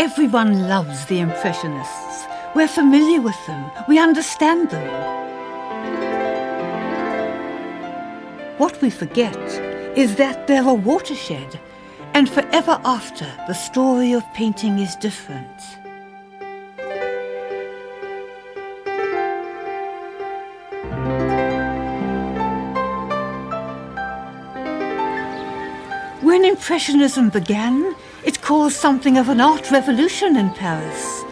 Everyone loves the Impressionists. We're familiar with them. We understand them. What we forget is that they're a watershed, and forever after, the story of painting is different. When Impressionism began, it caused something of an art revolution in Paris.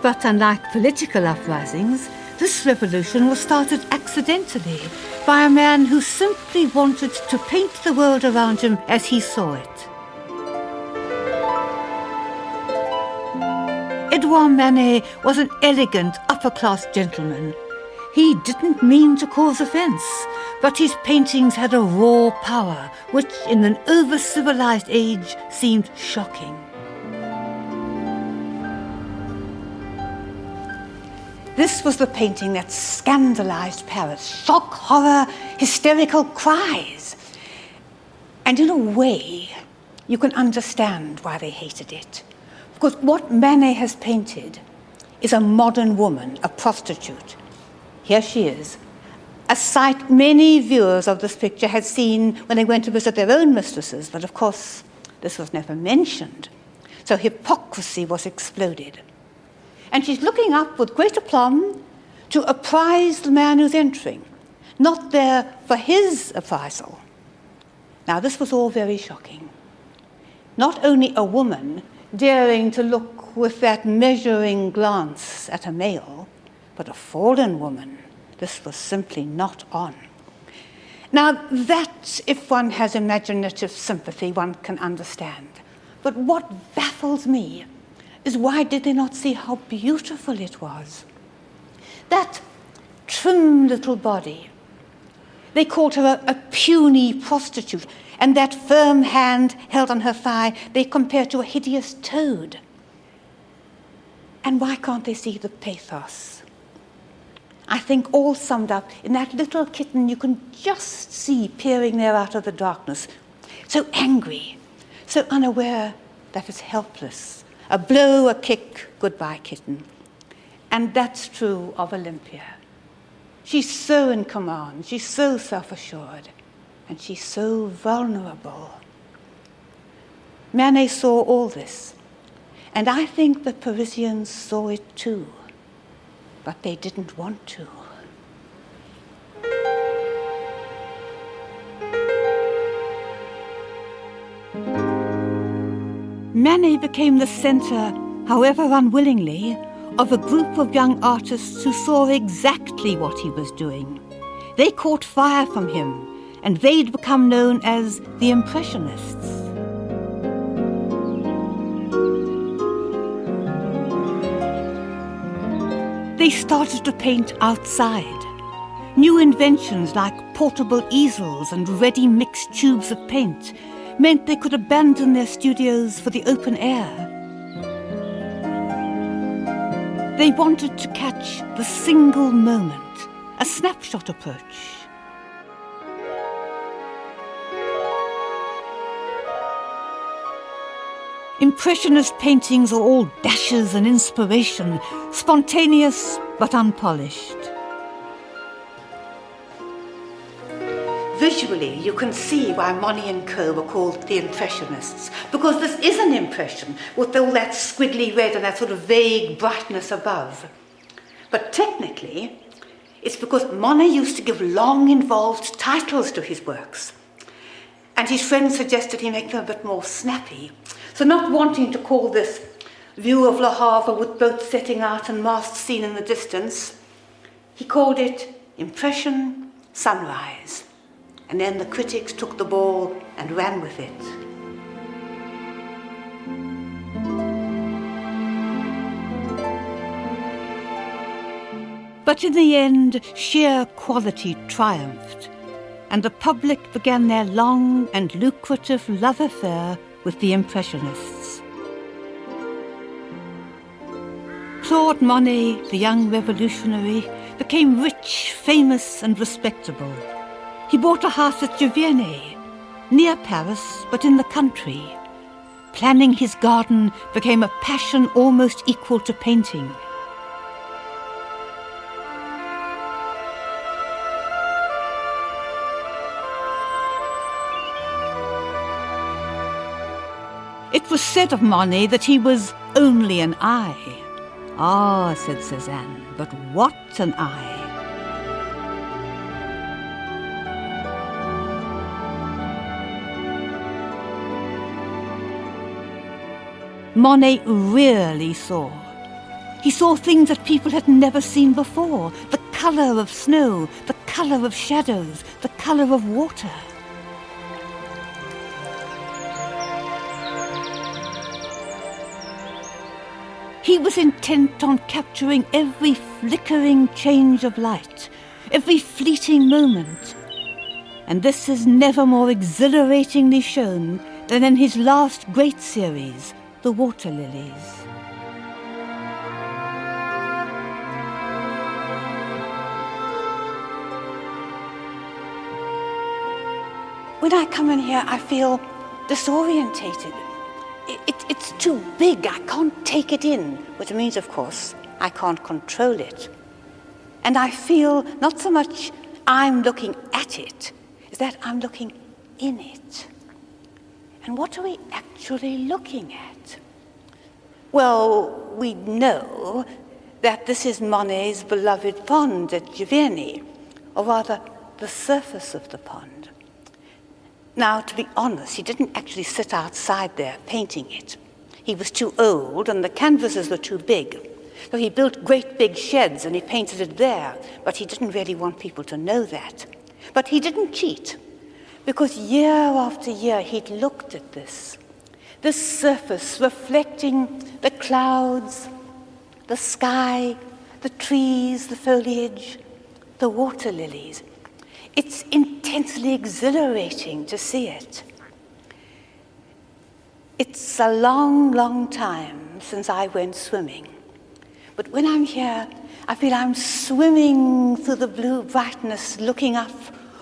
But unlike political uprisings, this revolution was started accidentally by a man who simply wanted to paint the world around him as he saw it. Edouard Manet was an elegant, upper-class gentleman. He didn't mean to cause offence, but his paintings had a raw power, which in an over-civilized age seemed shocking. This was the painting that scandalized Paris. Shock, horror, hysterical cries. And in a way, you can understand why they hated it. Because what Manet has painted is a modern woman, a prostitute. Here she is, a sight many viewers of this picture had seen when they went to visit their own mistresses, but of course, this was never mentioned. So hypocrisy was exploded. And she's looking up with great aplomb to apprise the man who's entering, not there for his appraisal. Now, this was all very shocking. Not only a woman daring to look with that measuring glance at a male, but a fallen woman. This was simply not on. Now, that, if one has imaginative sympathy, one can understand. But what baffles me is why did they not see how beautiful it was? That trim little body. They called her a puny prostitute, and that firm hand held on her thigh they compared to a hideous toad. And why can't they see the pathos? I think all summed up in that little kitten you can just see peering there out of the darkness. So angry, so unaware that it's helpless. A blow, a kick, goodbye, kitten. And that's true of Olympia. She's so in command, she's so self-assured, and she's so vulnerable. Manet saw all this, and I think the Parisians saw it too. But they didn't want to. Manet became the center, however unwillingly, of a group of young artists who saw exactly what he was doing. They caught fire from him, and they'd become known as the Impressionists. They started to paint outside. New inventions like portable easels and ready-mixed tubes of paint meant they could abandon their studios for the open air. They wanted to catch the single moment, a snapshot approach. Impressionist paintings are all dashes and inspiration, spontaneous but unpolished. Visually, you can see why Monet and Co. were called the Impressionists, because this is an impression with all that squiggly red and that sort of vague brightness above. But technically, it's because Monet used to give long, involved titles to his works. And his friends suggested he make them a bit more snappy. So not wanting to call this view of Le Havre with boats setting out and masts seen in the distance, he called it Impression Sunrise. And then the critics took the ball and ran with it. But in the end, sheer quality triumphed, and the public began their long and lucrative love affair with the Impressionists. Claude Monet, the young revolutionary, became rich, famous and respectable. He bought a house at Giverny, near Paris but in the country. Planning his garden became a passion almost equal to painting. It was said of Monet that he was only an eye. Ah, said Cézanne, but what an eye! Monet really saw. He saw things that people had never seen before. The colour of snow, the colour of shadows, the colour of water. He was intent on capturing every flickering change of light, every fleeting moment. And this is never more exhilaratingly shown than in his last great series, The Water Lilies. When I come in here, I feel disorientated. It's too big, I can't take it in, which means, of course, I can't control it. And I feel not so much I'm looking at it, as that I'm looking in it. And what are we actually looking at? Well, we know that this is Monet's beloved pond at Giverny, or rather, the surface of the pond. Now, to be honest, he didn't actually sit outside there painting it. He was too old and the canvases were too big. So he built great big sheds and he painted it there, but he didn't really want people to know that. But he didn't cheat, because year after year he'd looked at this surface reflecting the clouds, the sky, the trees, the foliage, the water lilies. It's intensely exhilarating to see it. It's a long, long time since I went swimming. But when I'm here, I feel I'm swimming through the blue brightness, looking up,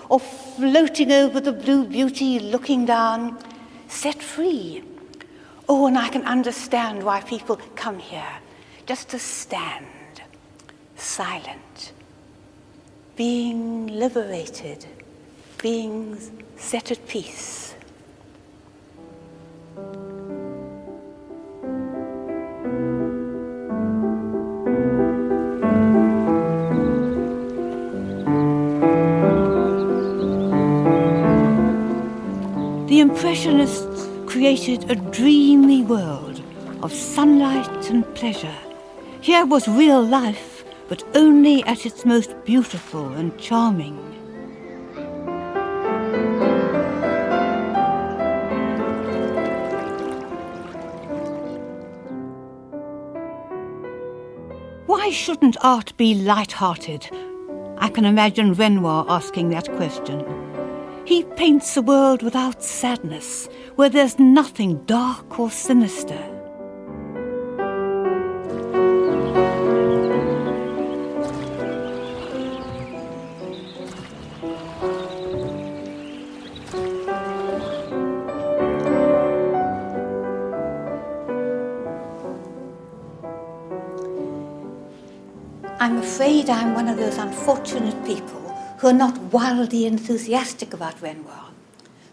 or floating over the blue beauty, looking down, set free. Oh, and I can understand why people come here, just to stand, silent, being liberated, being set at peace. The Impressionists created a dreamy world of sunlight and pleasure. Here was real life, but only at its most beautiful and charming. Why shouldn't art be light-hearted? I can imagine Renoir asking that question. He paints a world without sadness, where there's nothing dark or sinister. I'm afraid I'm one of those unfortunate people who are not wildly enthusiastic about Renoir.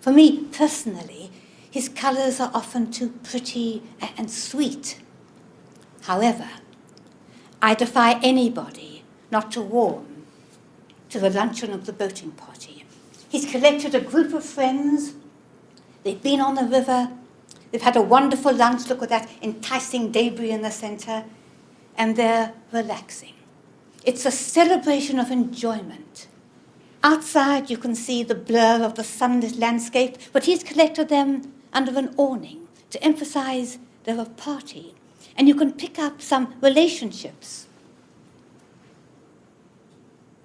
For me, personally, his colours are often too pretty and sweet. However, I defy anybody not to warm to the luncheon of the boating party. He's collected a group of friends. They've been on the river. They've had a wonderful lunch. Look at that enticing debris in the centre. And they're relaxing. It's a celebration of enjoyment. Outside, you can see the blur of the sunlit landscape, but he's collected them under an awning to emphasize they're a party. And you can pick up some relationships.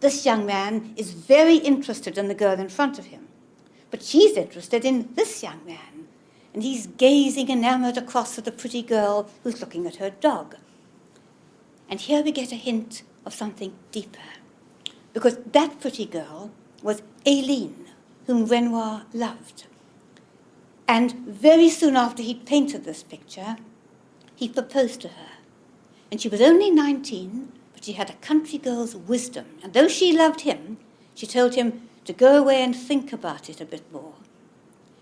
This young man is very interested in the girl in front of him, but she's interested in this young man, and he's gazing enamored across at the pretty girl who's looking at her dog. And here we get a hint of something deeper, because that pretty girl was Aileen, whom Renoir loved. And very soon after he'd painted this picture, he proposed to her. And she was only 19, but she had a country girl's wisdom. And though she loved him, she told him to go away and think about it a bit more.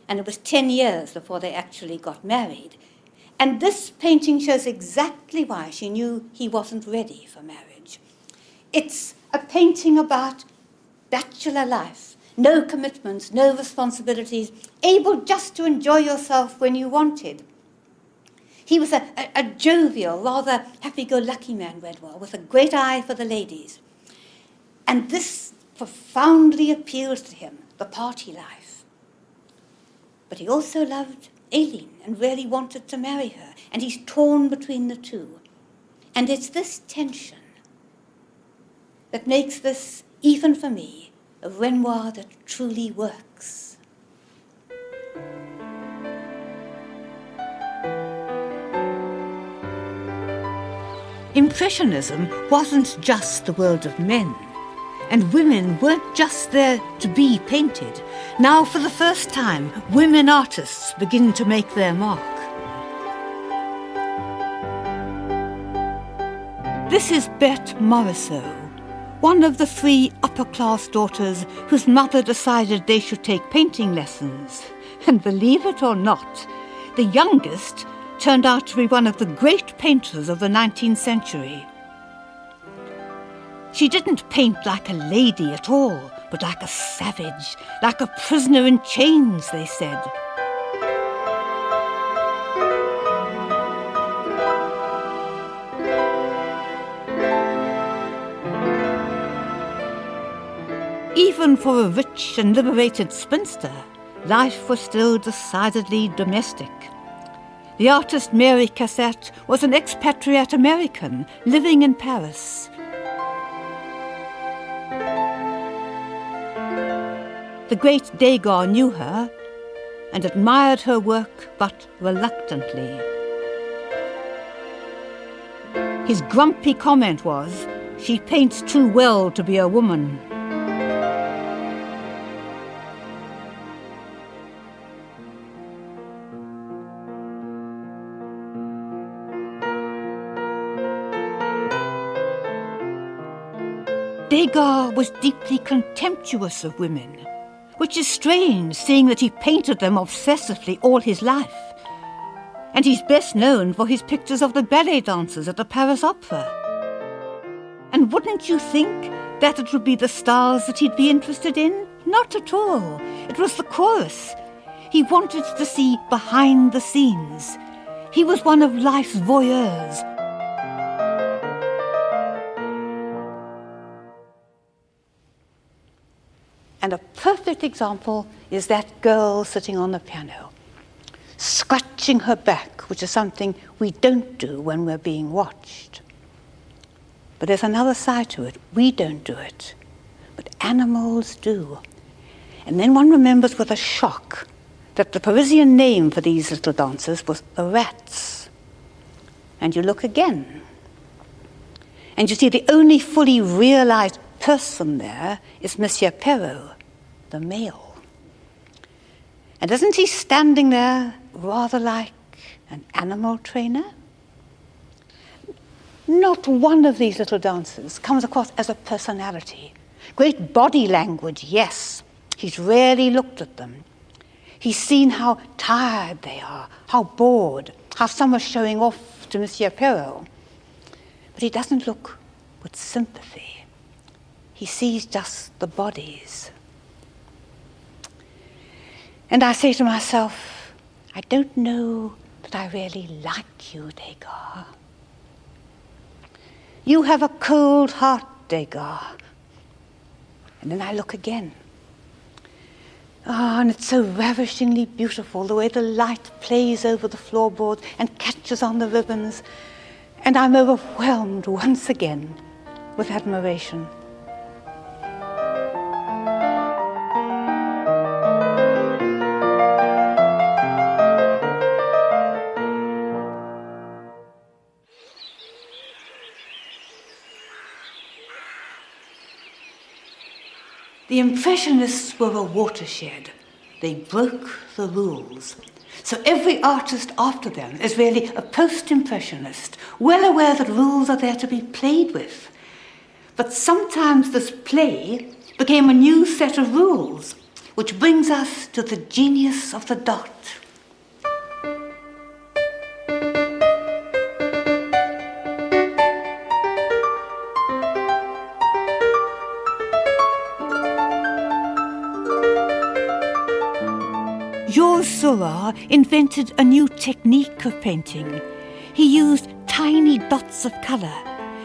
And it was 10 years before they actually got married. And this painting shows exactly why she knew he wasn't ready for marriage. It's a painting about bachelor life, no commitments, no responsibilities, able just to enjoy yourself when you wanted. He was a jovial, rather happy-go-lucky man, Renoir, with a great eye for the ladies. And this profoundly appeals to him, the party life. But he also loved Aileen and really wanted to marry her, and he's torn between the two. And it's this tension that makes this, even for me, a Renoir that truly works. Impressionism wasn't just the world of men, and women weren't just there to be painted. Now, for the first time, women artists begin to make their mark. This is Berthe Morisot, one of the 3 upper-class daughters whose mother decided they should take painting lessons. And believe it or not, the youngest turned out to be one of the great painters of the 19th century. She didn't paint like a lady at all, but like a savage, like a prisoner in chains, they said. Even for a rich and liberated spinster, life was still decidedly domestic. The artist Mary Cassatt was an expatriate American living in Paris. The great Degas knew her and admired her work, but reluctantly. His grumpy comment was, "She paints too well to be a woman." Degas was deeply contemptuous of women, which is strange, seeing that he painted them obsessively all his life. And he's best known for his pictures of the ballet dancers at the Paris Opera. And wouldn't you think that it would be the stars that he'd be interested in? Not at all. It was the chorus. He wanted to see behind the scenes. He was one of life's voyeurs. And a perfect example is that girl sitting on the piano, scratching her back, which is something we don't do when we're being watched. But there's another side to it. We don't do it, but animals do. And then one remembers with a shock that the Parisian name for these little dancers was the rats. And you look again, and you see the only fully realized person there is Monsieur Perrault, the male. And isn't he standing there rather like an animal trainer? Not one of these little dancers comes across as a personality. Great body language, yes. He's rarely looked at them. He's seen how tired they are, how bored, how some are showing off to Monsieur Perrault. But he doesn't look with sympathy. he sees just the bodies. And I say to myself, I don't know that I really like you, Degas. You have a cold heart, Degas. And then I look again. And it's so ravishingly beautiful, the way the light plays over the floorboards and catches on the ribbons. And I'm overwhelmed once again with admiration. The Impressionists were a watershed. They broke the rules. So every artist after them is really a post-impressionist, well aware that rules are there to be played with. But sometimes this play became a new set of rules, which brings us to the genius of the dot. Georges Seurat invented a new technique of painting. He used tiny dots of colour,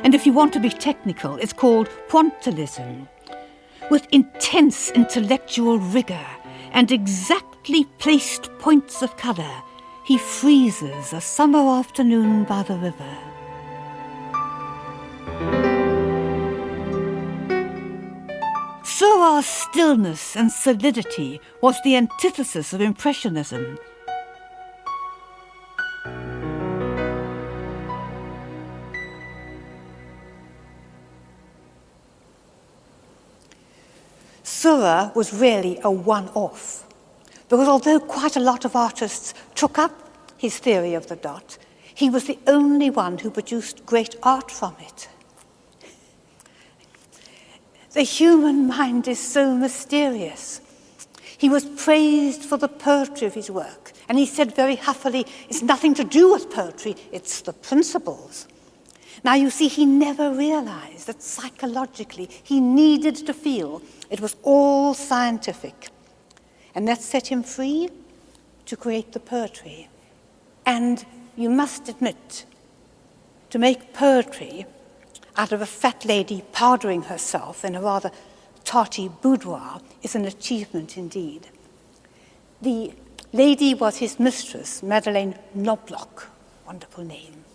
and if you want to be technical, it's called pointillism. With intense intellectual rigour and exactly placed points of colour, he freezes a summer afternoon by the river. Seurat's stillness and solidity was the antithesis of Impressionism. Seurat was really a one-off, because although quite a lot of artists took up his theory of the dot, he was the only one who produced great art from it. The human mind is so mysterious. He was praised for the poetry of his work, and he said very huffily, it's nothing to do with poetry, it's the principles. Now you see, he never realized that psychologically he needed to feel it was all scientific. And that set him free to create the poetry. And you must admit, to make poetry out of a fat lady powdering herself in a rather tarty boudoir is an achievement indeed. The lady was his mistress, Madeleine Knobloch, wonderful name.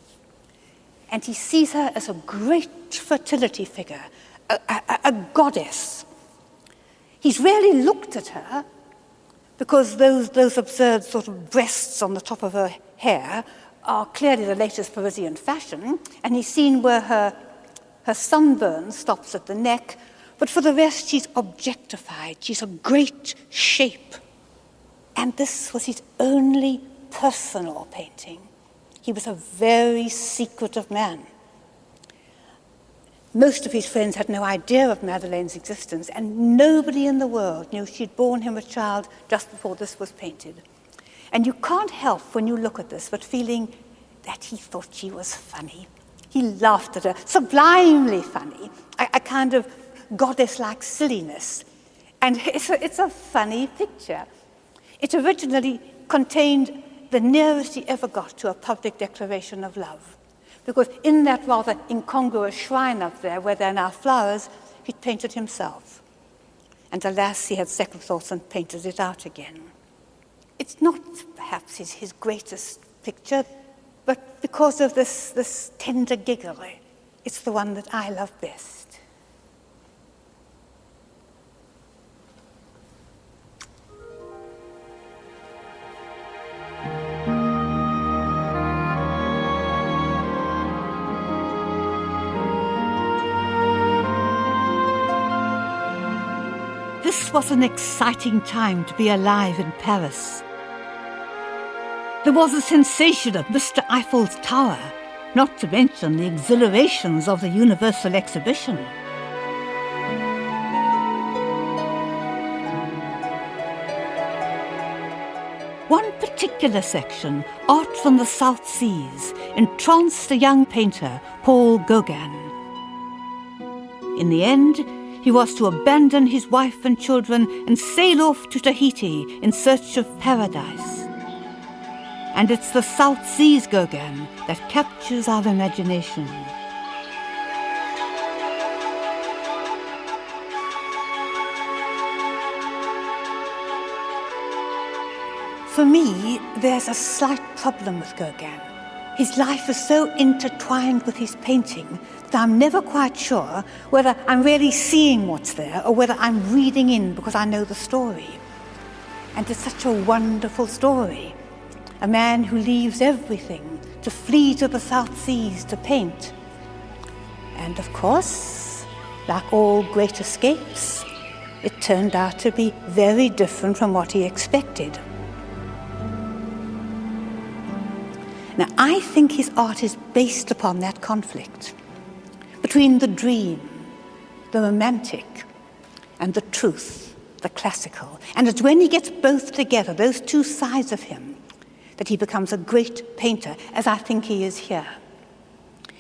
And he sees her as a great fertility figure, a goddess. He's really looked at her because those absurd sort of breasts on the top of her hair are clearly the latest Parisian fashion, and he's seen where her sunburn stops at the neck, but for the rest she's objectified. She's a great shape. And this was his only personal painting. He was a very secretive man. Most of his friends had no idea of Madeleine's existence, and nobody in the world knew she'd borne him a child just before this was painted. And you can't help, when you look at this, but feeling that he thought she was funny. He laughed at her, sublimely funny, a kind of goddess-like silliness. And it's a funny picture. It originally contained the nearest he ever got to a public declaration of love. Because in that rather incongruous shrine up there, where there are now flowers, he'd painted himself. And alas, he had second thoughts and painted it out again. It's not perhaps his greatest picture, but because of this tender giggle, it's the one that I love best. This was an exciting time to be alive in Paris. There was a sensation of Mr. Eiffel's Tower, not to mention the exhilarations of the Universal Exhibition. One particular section, Art from the South Seas, entranced the young painter, Paul Gauguin. In the end, He was to abandon his wife and children and sail off to Tahiti in search of paradise. And it's the South Seas, Gauguin, that captures our imagination. For me, there's a slight problem with Gauguin. His life is so intertwined with his painting that I'm never quite sure whether I'm really seeing what's there or whether I'm reading in because I know the story. And it's such a wonderful story. A man who leaves everything to flee to the South Seas to paint. And of course, like all great escapes, it turned out to be very different from what he expected. Now, I think his art is based upon that conflict between the dream, the romantic, and the truth, the classical. And it's when he gets both together, those two sides of him, that he becomes a great painter, as I think he is here.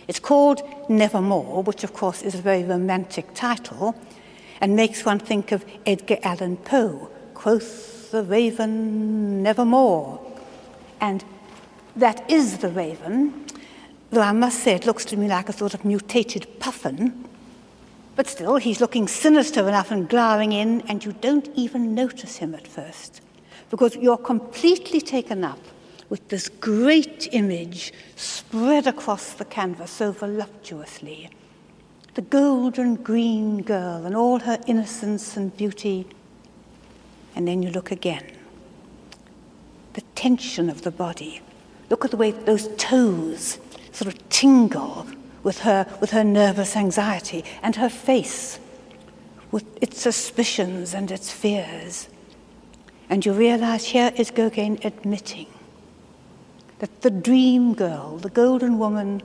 It's called Nevermore, which of course is a very romantic title, and makes one think of Edgar Allan Poe, quoth the raven nevermore. And that is the raven, though I must say it looks to me like a sort of mutated puffin. But still, he's looking sinister enough and glowering in, and you don't even notice him at first, because you're completely taken up with this great image spread across the canvas so voluptuously. The golden green girl and all her innocence and beauty. And then you look again. The tension of the body. Look at the way those toes sort of tingle with her nervous anxiety, and her face with its suspicions and its fears. And you realize here is Gauguin admitting that the dream girl, the golden woman,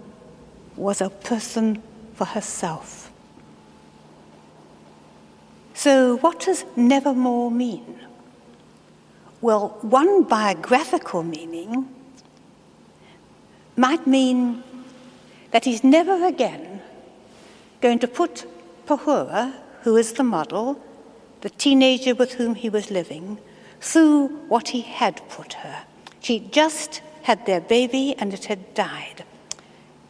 was a person for herself. So what does nevermore mean? Well, one biographical meaning might mean that he's never again going to put Pahura, who is the model, the teenager with whom he was living, through what he had put her. She just had their baby and it had died.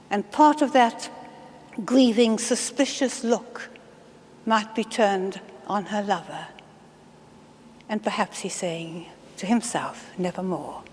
And part of that grieving, suspicious look might be turned on her lover. And perhaps he's saying to himself, nevermore.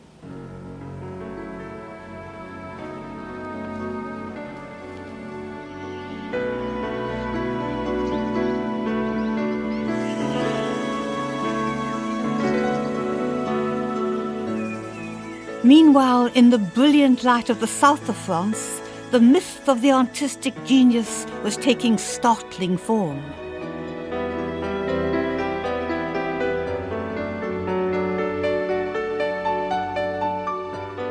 Meanwhile, in the brilliant light of the south of France, the myth of the artistic genius was taking startling form.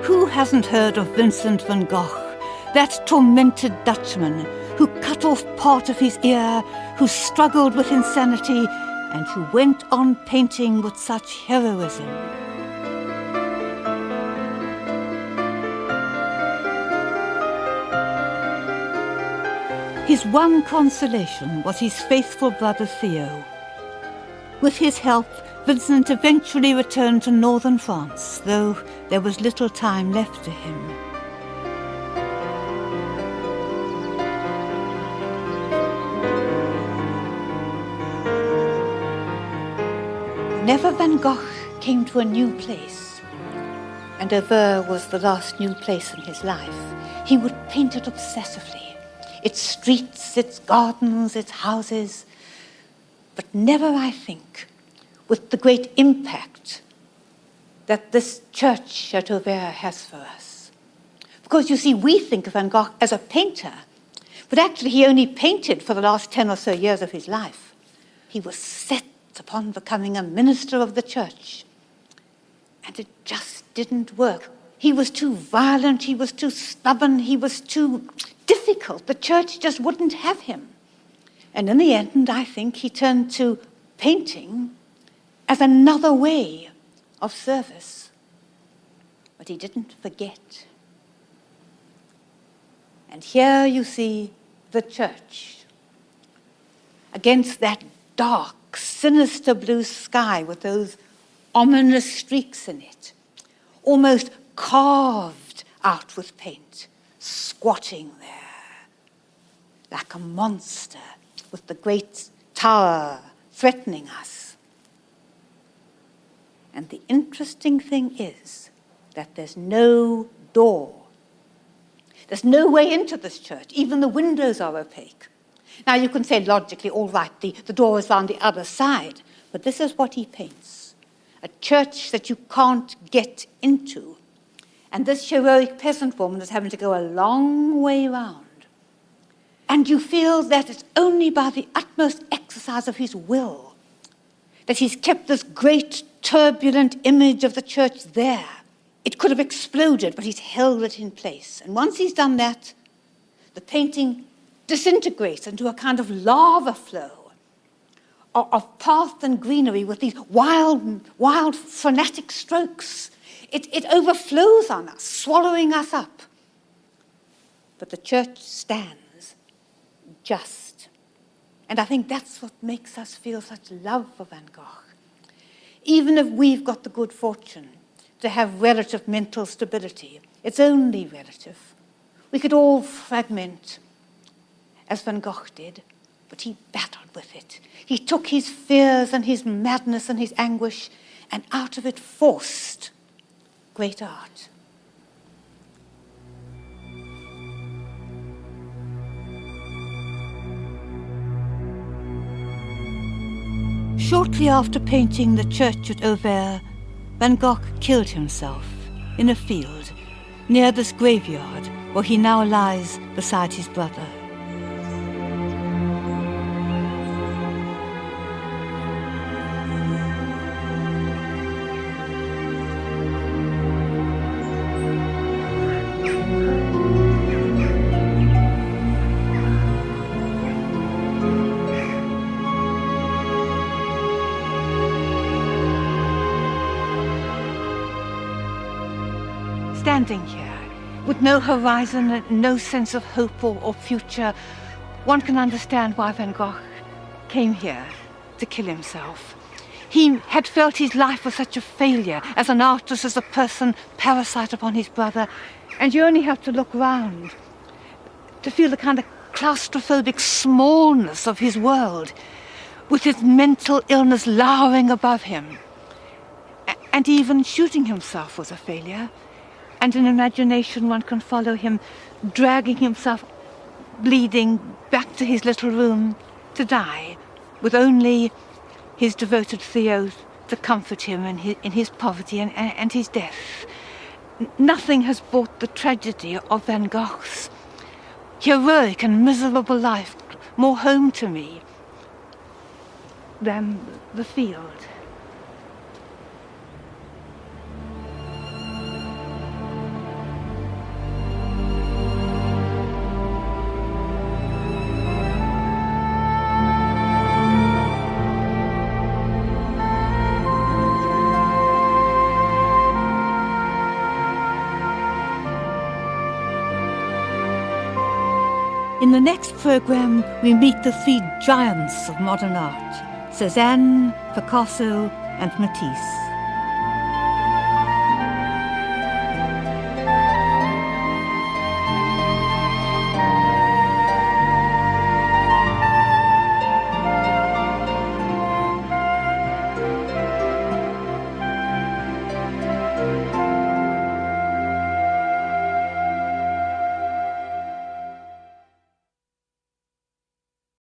Who hasn't heard of Vincent van Gogh, that tormented Dutchman who cut off part of his ear, who struggled with insanity, and who went on painting with such heroism? His one consolation was his faithful brother Theo. With his help, Vincent eventually returned to northern France, though there was little time left to him. Whenever Van Gogh came to a new place, and Auvers was the last new place in his life, he would paint it obsessively. Its streets, its gardens, its houses, but never, I think, with the great impact that this church at Auvers has for us. Because you see, we think of Van Gogh as a painter, but actually he only painted for the last 10 or so years of his life. He was set upon becoming a minister of the church, and it just didn't work. He was too violent, he was too stubborn, he was too difficult. The church just wouldn't have him. And in the end, I think he turned to painting as another way of service. But he didn't forget. And here you see the church. against that dark, sinister blue sky with those ominous streaks in it, almost carved out with paint, squatting there like a monster with the great tower threatening us. And the interesting thing is that there's no door. There's no way into this church. Even the windows are opaque. Now you can say logically, all right, the door is on the other side, but this is what he paints. A church that you can't get into. And this heroic peasant woman is having to go a long way round. And you feel that it's only by the utmost exercise of his will that he's kept this great turbulent image of the church there. It could have exploded, but he's held it in place. And once he's done that, the painting disintegrates into a kind of lava flow of path and greenery with these wild, frenetic strokes. It overflows on us, swallowing us up. But the church stands just. And I think that's what makes us feel such love for Van Gogh. Even if we've got the good fortune to have relative mental stability, it's only relative. We could all fragment, as Van Gogh did, but he battled with it. He took his fears and his madness and his anguish, and out of it forced great art. Shortly after painting the church at Auvers, Van Gogh killed himself in a field near this graveyard where he now lies beside his brother. Standing here, with no horizon and no sense of hope or future, one can understand why Van Gogh came here to kill himself. He had felt his life was such a failure, as an artist, as a person, parasite upon his brother, and you only have to look round to feel the kind of claustrophobic smallness of his world, with his mental illness lowering above him. And even shooting himself was a failure. And in imagination one can follow him dragging himself, bleeding, back to his little room to die, with only his devoted Theo to comfort him in his poverty and his death. Nothing has brought the tragedy of Van Gogh's heroic and miserable life more home to me than the field. In the next program, we meet the three giants of modern art, Cézanne, Picasso, and Matisse.